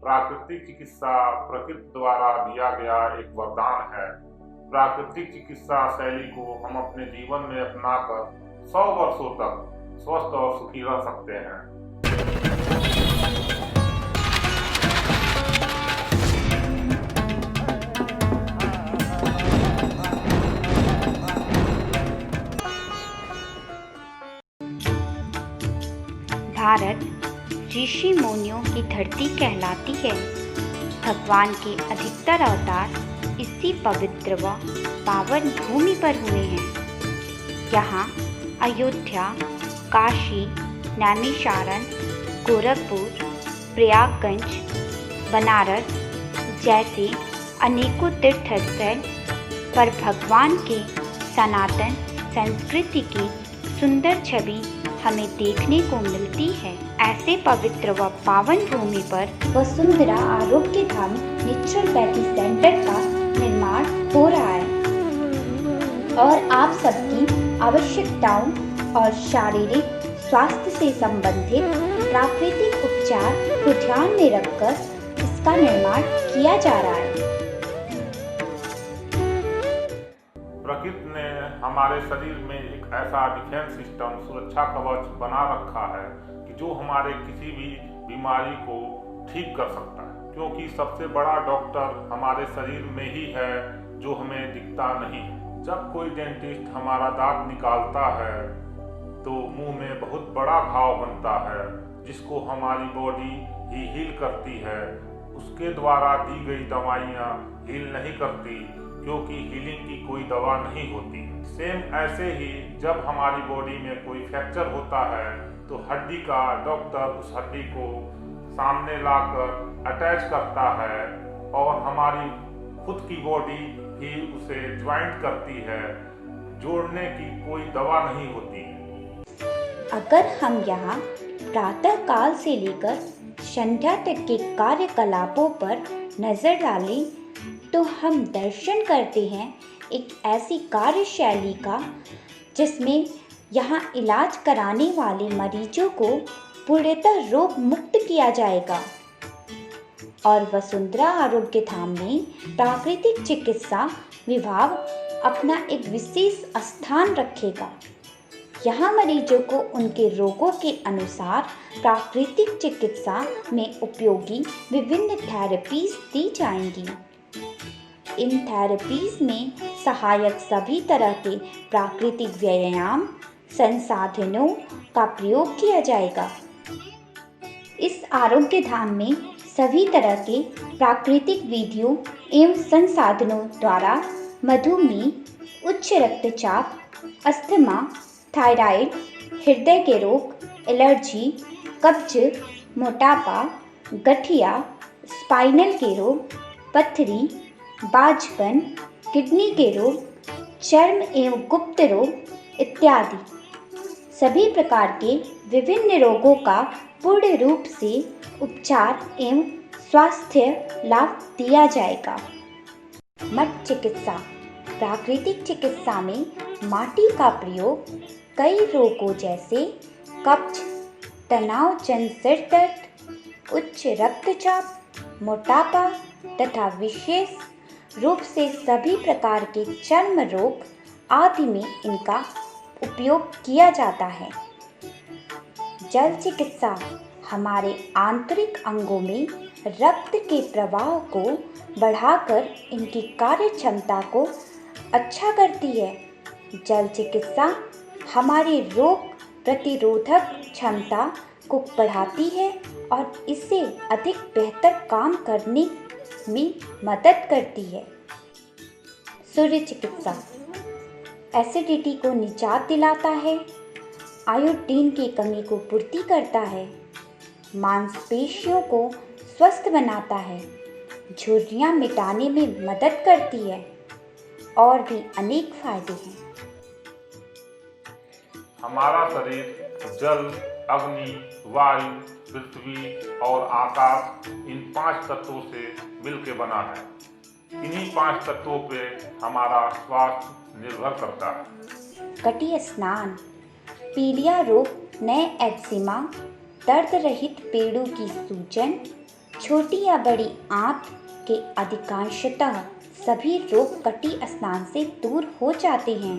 प्राकृतिक चिकित्सा प्रकृति द्वारा दिया गया एक वरदान है। प्राकृतिक चिकित्सा शैली को हम अपने जीवन में अपनाकर 100 वर्षों तक स्वस्थ और सुखी रह सकते हैं। भारत ऋषि मुनियों की धरती कहलाती है। भगवान के अधिकतर अवतार इसी पवित्र व पावन भूमि पर हुए हैं। यहाँ अयोध्या, काशी, नैमिषारण्य, गोरखपुर, प्रयागराज, बनारस जैसे अनेकों तीर्थस्थल पर भगवान के सनातन संस्कृति की सुंदर छवि हमें देखने को मिलती है। ऐसे पवित्र व पावन भूमि पर वसुंधरा आरोग्य धाम नेचुरोपैथी सेंटर का निर्माण हो रहा है और आप सबकी आवश्यकताओं और शारीरिक स्वास्थ्य से संबंधित प्राकृतिक उपचार को ध्यान में रखकर इसका निर्माण किया जा रहा है। प्रकृति ने हमारे शरीर में एक ऐसा डिफेंस सिस्टम, सुरक्षा कवच बना रखा है कि जो हमारे किसी भी बीमारी को ठीक कर सकता है, क्योंकि सबसे बड़ा डॉक्टर हमारे शरीर में ही है जो हमें दिखता नहीं। जब कोई डेंटिस्ट हमारा दांत निकालता है तो मुंह में बहुत बड़ा घाव बनता है जिसको हमारी बॉडी ही हील करती है। उसके द्वारा दी गई दवाइयाँ हील नहीं करती, क्योंकि हीलिंग की कोई दवा नहीं होती। सेम ऐसे ही जब हमारी बॉडी में कोई फ्रैक्चर होता है तो हड्डी का डॉक्टर उस हड्डी को सामने लाकर अटैच करता है और हमारी खुद की बॉडी ही उसे ज्वाइंट करती है। जोड़ने की कोई दवा नहीं होती। अगर हम यहाँ प्रातः काल से लेकर संध्या तक के कार्यकलापों पर नजर डालें तो हम दर्शन करते हैं एक ऐसी कार्यशैली का जिसमें यहाँ इलाज कराने वाले मरीजों को पूर्णतः रोग मुक्त किया जाएगा और वसुंधरा आरोग्य धाम में प्राकृतिक चिकित्सा विभाग अपना एक विशेष स्थान रखेगा। यहाँ मरीजों को उनके रोगों के अनुसार प्राकृतिक चिकित्सा में उपयोगी विभिन्न थेरेपीज दी जाएंगी। इन थेरेपीज में सहायक सभी तरह के प्राकृतिक व्यायाम संसाधनों का प्रयोग किया जाएगा। इस आरोग्य धाम में सभी तरह के प्राकृतिक विधियों एवं संसाधनों द्वारा मधुमेह, उच्च रक्तचाप, अस्थमा, थायराइड, हृदय के रोग, एलर्जी, कब्ज, मोटापा, गठिया, स्पाइनल के रोग, पथरी, बाझपन, किडनी के रोग, चर्म एवं गुप्त रोग इत्यादि सभी प्रकार के विभिन्न रोगों का पूर्ण रूप से उपचार एवं स्वास्थ्य लाभ दिया जाएगा। मठ चिकित्सा। प्राकृतिक चिकित्सा में माटी का प्रयोग कई रोगों जैसे कब्ज, तनावजन्य सिर दर्द, उच्च रक्तचाप, मोटापा तथा विशेष रूप से सभी प्रकार के चर्म रोग आदि में इनका उपयोग किया जाता है। जल चिकित्सा हमारे आंतरिक अंगों में रक्त के प्रवाह को बढ़ाकर इनकी कार्य क्षमता को अच्छा करती है। जल चिकित्सा हमारी रोग प्रतिरोधक क्षमता को बढ़ाती है और इससे अधिक बेहतर काम करने में मदद करती है। सूर्य चिकित्सा एसिडिटी को निजात दिलाता है, आयोडीन की कमी को पूर्ति करता है, मांसपेशियों को स्वस्थ बनाता है, झुर्रियाँ मिटाने में मदद करती है और भी अनेक फायदे हैं। हमारा शरीर जल, अग्नि, वायु, पृथ्वी और आकाश इन 5 तत्वों से मिलकर बना है। इन्हीं 5 तत्वों पे हमारा स्वास्थ्य निर्भर करता है। कटी स्नान पीलिया रोग, नए एक्जिमा, दर्द रहित पेड़ों की सूजन, छोटी या बड़ी आंत के अधिकांशतः सभी रोग कटी स्नान से दूर हो जाते हैं।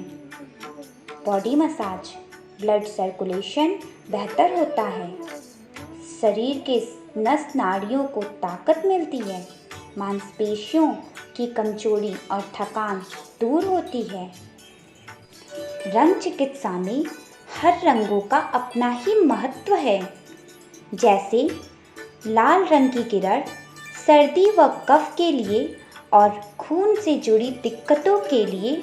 बॉडी मसाज, ब्लड सर्कुलेशन बेहतर होता है, शरीर के नस नाड़ियों को ताकत मिलती है, मांसपेशियों की कमजोरी और थकान दूर होती है। रंग चिकित्सा में हर रंगों का अपना ही महत्व है। जैसे लाल रंग की किरण सर्दी व कफ के लिए और खून से जुड़ी दिक्कतों के लिए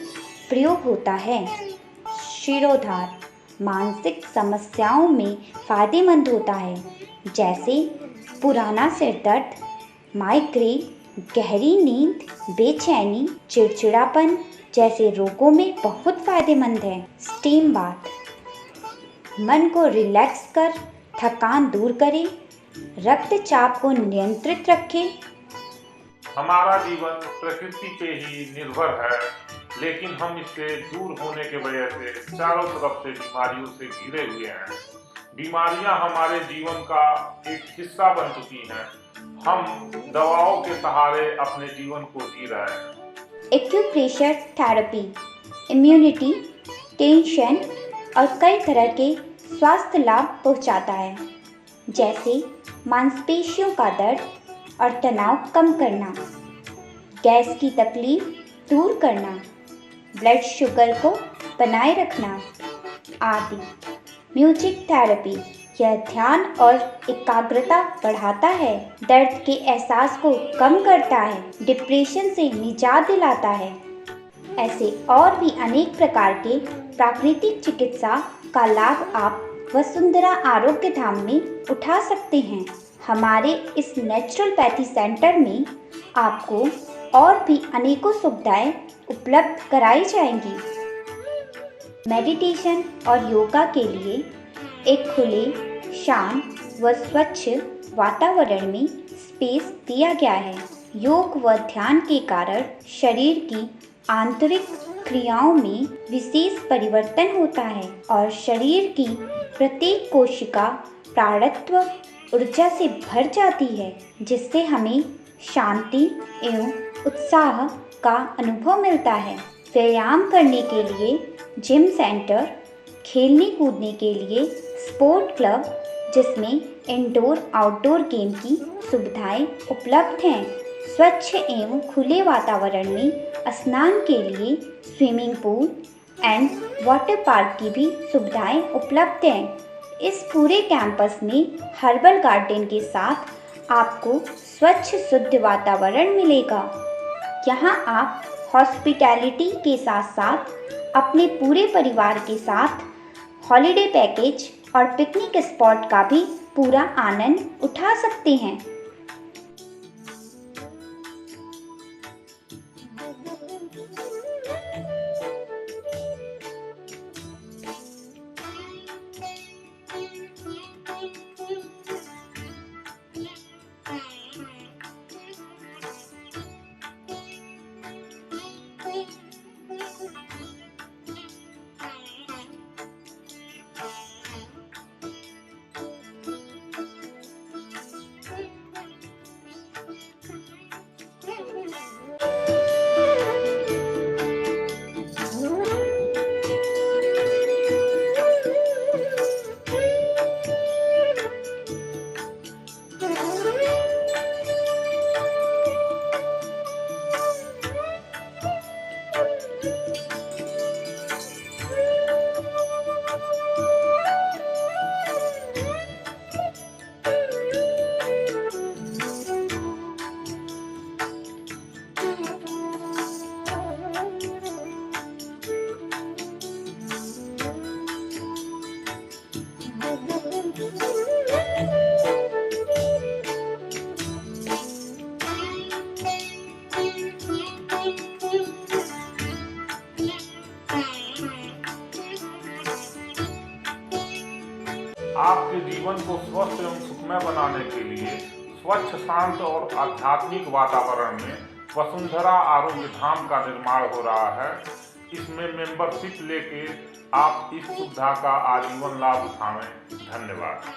प्रयोग होता है। शिरोधार मानसिक समस्याओं में फायदेमंद होता है, जैसे पुराना सिर दर्द, माइग्रेन, गहरी नींद, बेचैनी, चिड़चिड़ापन जैसे रोगों में बहुत फायदेमंद है। स्टीम बाथ मन को रिलैक्स कर थकान दूर करे, रक्तचाप को नियंत्रित रखे। हमारा जीवन प्रकृति पे ही निर्भर है, लेकिन हम इससे दूर होने के वजह से चारों तरफ से बीमारियों से घिरे हुए हैं। बीमारियां हमारे जीवन का एक हिस्सा बन चुकी हैं। हम दवाओं के सहारे अपने जीवन को जी रहे हैं। एक्यूप्रेशर थेरेपी इम्यूनिटी, टेंशन और कई तरह के स्वास्थ्य लाभ पहुंचाता है, जैसे मांसपेशियों का दर्द और तनाव कम करना, गैस की तकलीफ दूर करना, ब्लड शुगर को बनाए रखना आदि। म्यूजिक थेरेपी यह ध्यान और एकाग्रता बढ़ाता है, दर्द के एहसास को कम करता है, डिप्रेशन से निजात दिलाता है। ऐसे और भी अनेक प्रकार के प्राकृतिक चिकित्सा का लाभ आप वसुंधरा आरोग्य धाम में उठा सकते हैं। हमारे इस नेचुरोपैथी सेंटर में आपको और भी अनेकों सुविधाएं उपलब्ध कराई जाएंगी। मेडिटेशन और योगा के लिए एक खुले, शांत व स्वच्छ वातावरण में स्पेस दिया गया है। योग व ध्यान के कारण शरीर की आंतरिक क्रियाओं में विशेष परिवर्तन होता है और शरीर की प्रत्येक कोशिका प्राणत्व ऊर्जा से भर जाती है, जिससे हमें शांति एवं उत्साह का अनुभव मिलता है। व्यायाम करने के लिए जिम सेंटर, खेलने कूदने के लिए स्पोर्ट क्लब, जिसमें इंडोर आउटडोर गेम की सुविधाएं उपलब्ध हैं। स्वच्छ एवं खुले वातावरण में स्नान के लिए swimming pool and water park की भी सुविधाएं उपलब्ध हैं। इस पूरे कैंपस में हर्बल गार्डन के साथ आपको स्वच्छ शुद्ध वातावरण मिलेगा। यहाँ आप हॉस्पिटैलिटी के साथ साथ अपने पूरे परिवार के साथ हॉलिडे पैकेज और पिकनिक स्पॉट का भी पूरा आनंद उठा सकते हैं। आपके जीवन को स्वस्थ एवं सुखमय बनाने के लिए स्वच्छ, शांत और आध्यात्मिक वातावरण में वसुंधरा आरोग्य धाम का निर्माण हो रहा है। इसमें मेंबरशिप लेके आप इस सुविधा का आजीवन लाभ उठाएं। धन्यवाद।